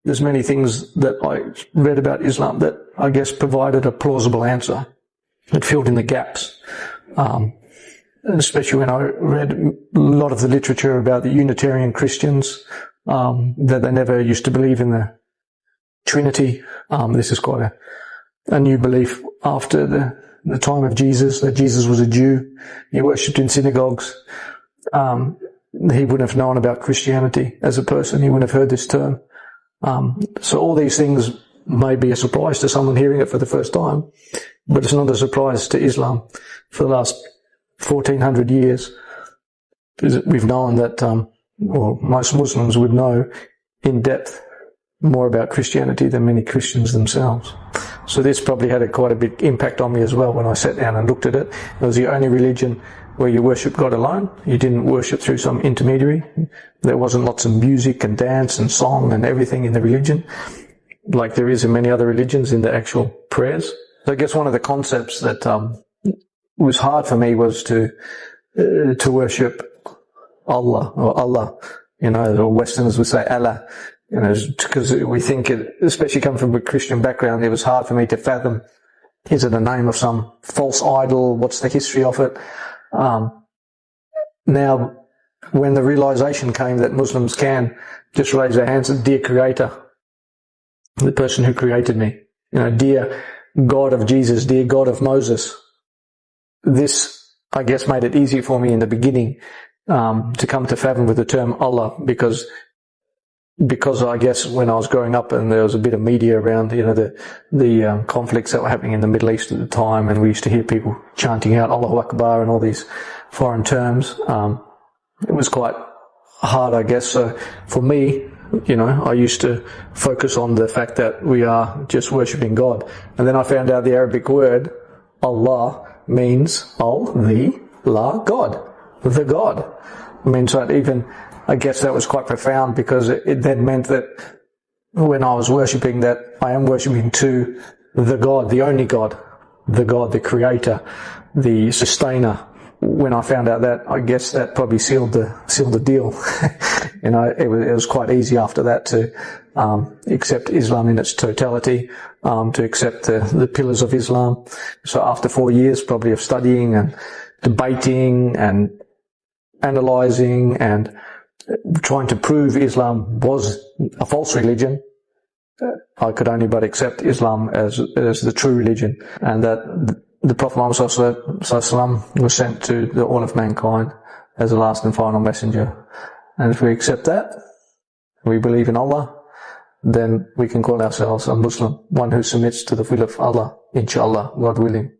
there's many things that I read about Islam that I guess provided a plausible answer. It filled in the gaps. Especially when I read a lot of the literature about the Unitarian Christians, that they never used to believe in the Trinity. This is quite a new belief after the time of Jesus, that Jesus was a Jew. He worshipped in synagogues. He wouldn't have known about Christianity as a person. He wouldn't have heard this term. So all these things may be a surprise to someone hearing it for the first time, but it's not a surprise to Islam. For the last 1400 years, we've known that, most Muslims would know in depth more about Christianity than many Christians themselves. So this probably had quite a big impact on me as well when I sat down and looked at it. It was the only religion where you worship God alone. You didn't worship through some intermediary. There wasn't lots of music and dance and song and everything in the religion, like there is in many other religions in the actual prayers. So I guess one of the concepts that was hard for me was to worship Allah, or Allah, or Westerners would say Allah, because we think it, especially coming from a Christian background, it was hard for me to fathom, is it a name of some false idol? What's the history of it? Now, when the realization came that Muslims can just raise their hands and, dear Creator, the person who created me, dear God of Jesus, dear God of Moses, this, I guess, made it easy for me in the beginning to come to fathom with the term Allah, because I guess when I was growing up and there was a bit of media around, the conflicts that were happening in the Middle East at the time, and we used to hear people chanting out Allahu Akbar and all these foreign terms. It was quite hard, I guess. So for me, I used to focus on the fact that we are just worshipping God. And then I found out the Arabic word Allah means Allah, God, the God. I mean, so I guess that was quite profound, because it then meant that when I was worshipping, that I am worshipping to the God, the only God, the Creator, the Sustainer. When I found out that, I guess that probably sealed the deal. It was quite easy after that to accept Islam in its totality, to accept the pillars of Islam. So after 4 years probably of studying and debating and analysing and trying to prove Islam was a false religion, I could only but accept Islam as the true religion, and that the Prophet Muhammad ﷺ was sent to all of mankind as the last and final messenger. And if we accept that, we believe in Allah, then we can call ourselves a Muslim, one who submits to the will of Allah, inshallah, God willing.